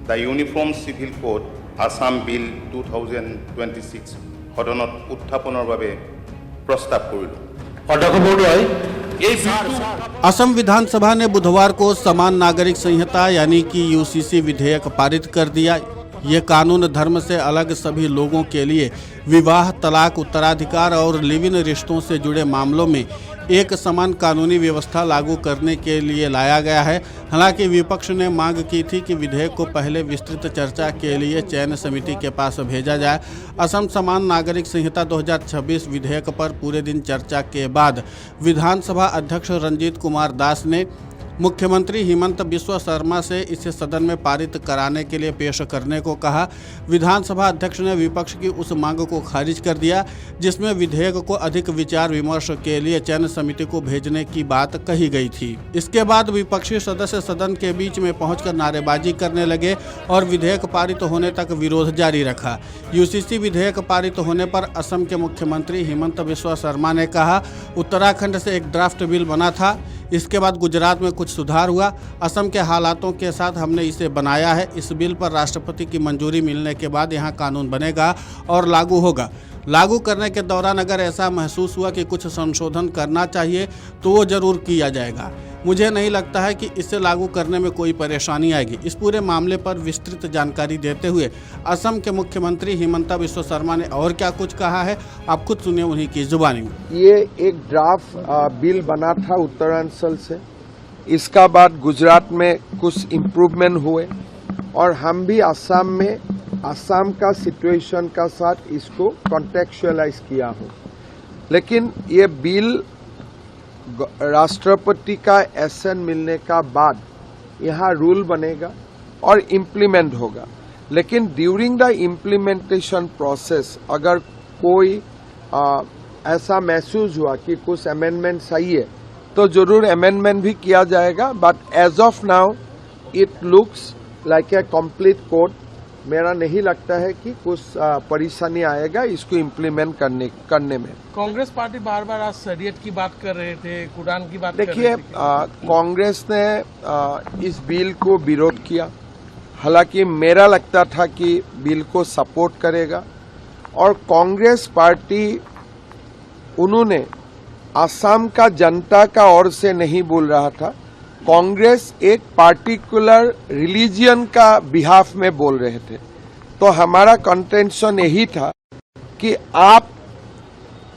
The uniform civil code Assam bill 2026 সদনত উত্থাপনৰ বাবে প্ৰস্তাৱ কৰিলোঁ। অধ্যক্ষ মহোদয়, असम विधानसभा ने बुधवार को समान नागरिक संहिता यानी कि यूसीसी विधेयक पारित कर दिया। ये कानून धर्म से अलग सभी लोगों के लिए विवाह, तलाक, उत्तराधिकार और लिव इन रिश्तों से जुड़े मामलों में एक समान कानूनी व्यवस्था लागू करने के लिए लाया गया है। हालांकि विपक्ष ने मांग की थी कि विधेयक को पहले विस्तृत चर्चा के लिए चयन समिति के पास भेजा जाए। असम समान नागरिक संहिता 2026 विधेयक पर पूरे दिन चर्चा के बाद विधानसभा अध्यक्ष रंजीत कुमार दास ने मुख्यमंत्री हिमंत बिस्वा शर्मा से इसे सदन में पारित कराने के लिए पेश करने को कहा। विधानसभा अध्यक्ष ने विपक्ष की उस मांग को खारिज कर दिया जिसमें विधेयक को अधिक विचार विमर्श के लिए चयन समिति को भेजने की बात कही गई थी। इसके बाद विपक्षी सदस्य सदन के बीच में पहुंचकर नारेबाजी करने लगे और विधेयक पारित होने तक विरोध जारी रखा। यूसीसी विधेयक पारित होने पर असम के मुख्यमंत्री हिमंत बिस्वा शर्मा ने कहा, उत्तराखंड से एक ड्राफ्ट बिल बना था, इसके बाद गुजरात में कुछ सुधार हुआ। असम के हालातों के साथ हमने इसे बनाया है। इस बिल पर राष्ट्रपति की मंजूरी मिलने के बाद यहाँ कानून बनेगा और लागू होगा। लागू करने के दौरान अगर ऐसा महसूस हुआ कि कुछ संशोधन करना चाहिए तो वो जरूर किया जाएगा। मुझे नहीं लगता है कि इसे लागू करने में कोई परेशानी आएगी। इस पूरे मामले पर विस्तृत जानकारी देते हुए असम के मुख्यमंत्री हिमंता बिस्वा शर्मा ने और क्या कुछ कहा है, आप खुद सुनिए उन्हीं की जुबानी में। ये एक ड्राफ्ट बिल बना था उत्तरांचल से, इसका बाद गुजरात में कुछ इम्प्रूवमेंट हुए और हम भी असम में असम का सिचुएशन का साथ इसको कॉन्टेक्चुअलाइज किया हो। लेकिन ये बिल राष्ट्रपति का एसन मिलने का बाद यहाँ रूल बनेगा और इम्प्लीमेंट होगा। लेकिन ड्यूरिंग द इम्प्लीमेंटेशन प्रोसेस अगर कोई ऐसा महसूस हुआ कि कुछ अमेंडमेंट सही है तो जरूर अमेंडमेंट भी किया जाएगा। But as of now it looks like a complete code. मेरा नहीं लगता है कि कुछ परेशानी आएगा इसको इम्प्लीमेंट करने में। कांग्रेस पार्टी बार बार आज शरीयत की बात कर रहे थे, कुरान की बात देखिए, कांग्रेस ने इस बिल को विरोध किया। हालांकि मेरा लगता था कि बिल को सपोर्ट करेगा और कांग्रेस पार्टी उन्होंने असम का जनता का ओर से नहीं बोल रहा था। कांग्रेस एक पार्टिकुलर रिलीजियन का बिहाफ में बोल रहे थे। तो हमारा कंटेंशन यही था कि आप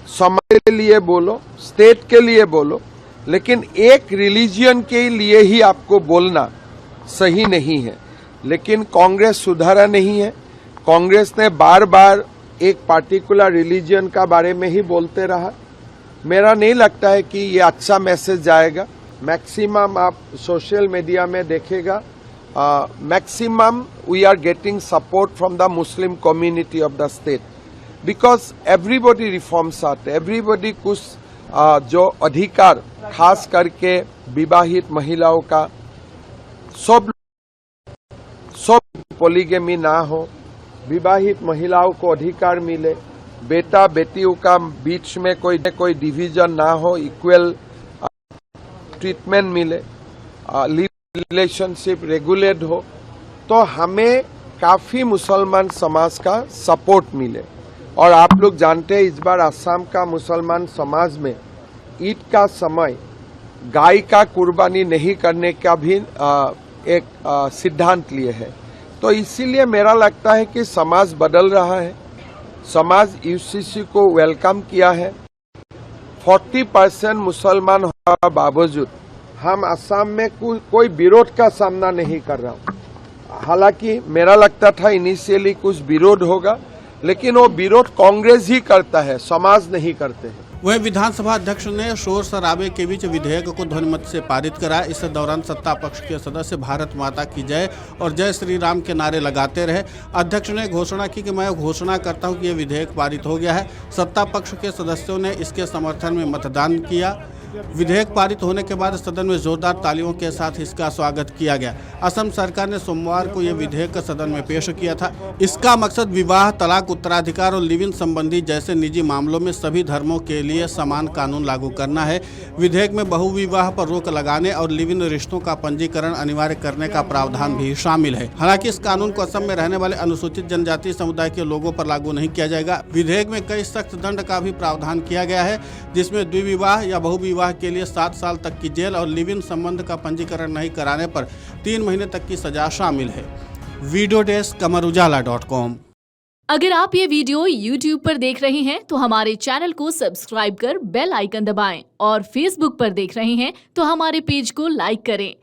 समाज के लिए बोलो, स्टेट के लिए बोलो, लेकिन एक रिलीजियन के लिए ही आपको बोलना सही नहीं है। लेकिन कांग्रेस सुधारा नहीं है। कांग्रेस ने बार बार एक पार्टिकुलर रिलीजियन का बारे में ही बोलते रहा। मेरा नहीं लगता है कि ये अच्छा मैसेज जाएगा। मैक्सिमम आप सोशल मीडिया में देखेगा, maximum we are getting support from the Muslim community of the state because everybody reforms आते, एवरीबॉडी कुछ जो अधिकार खास करके विवाहित महिलाओं का सब पॉलीगेमी ना हो, विवाहित महिलाओं को अधिकार मिले, बेटा बेटियों का बीच में कोई डिवीजन ना हो, इक्वल ट्रीटमेंट मिले, रिलेशनशिप रेगुलेट हो, तो हमें काफी मुसलमान समाज का सपोर्ट मिले। और आप लोग जानते हैं इस बार असम का मुसलमान समाज में ईद का समय गाय का कुर्बानी नहीं करने का भी एक सिद्धांत लिए है। तो इसीलिए मेरा लगता है कि समाज बदल रहा है। समाज यूसीसी को वेलकम किया है। 40% मुसलमान होने बावजूद हम असम में कोई विरोध का सामना नहीं कर रहा हूं। हालांकि मेरा लगता था इनिशियली कुछ विरोध होगा, लेकिन वो विरोध कांग्रेस ही करता है, समाज नहीं करते हैं। वहीं विधानसभा अध्यक्ष ने शोर शराबे के बीच विधेयक को ध्वनिमत से पारित करा। इस दौरान सत्ता पक्ष के सदस्य भारत माता की जय और जय श्री राम के नारे लगाते रहे। अध्यक्ष ने घोषणा की कि मैं घोषणा करता हूं कि यह विधेयक पारित हो गया है। सत्ता पक्ष के सदस्यों ने इसके समर्थन में मतदान किया। विधेयक पारित होने के बाद सदन में जोरदार तालियों के साथ इसका स्वागत किया गया। असम सरकार ने सोमवार को यह विधेयक सदन में पेश किया था। इसका मकसद विवाह, तलाक, उत्तराधिकार और लिव इन संबंधी जैसे निजी मामलों में सभी धर्मों के लिए समान कानून लागू करना है। विधेयक में बहुविवाह पर रोक लगाने और लिव इन रिश्तों का पंजीकरण अनिवार्य करने का प्रावधान भी शामिल है। हालांकि इस कानून को असम में रहने वाले अनुसूचित जनजाति समुदाय के लोगों पर लागू नहीं किया जाएगा। विधेयक में कई सख्त दंड का भी प्रावधान किया गया है, जिसमें द्विविवाह या बहुविवाह के लिए 7 साल तक की जेल और लिव इन संबंध का पंजीकरण नहीं कराने पर 3 महीने तक की सजा शामिल है। Video desk amarujala.com। अगर आप ये वीडियो YouTube पर देख रहे हैं तो हमारे चैनल को सब्सक्राइब कर बेल आइकन दबाएं और Facebook पर देख रहे हैं तो हमारे पेज को लाइक करें।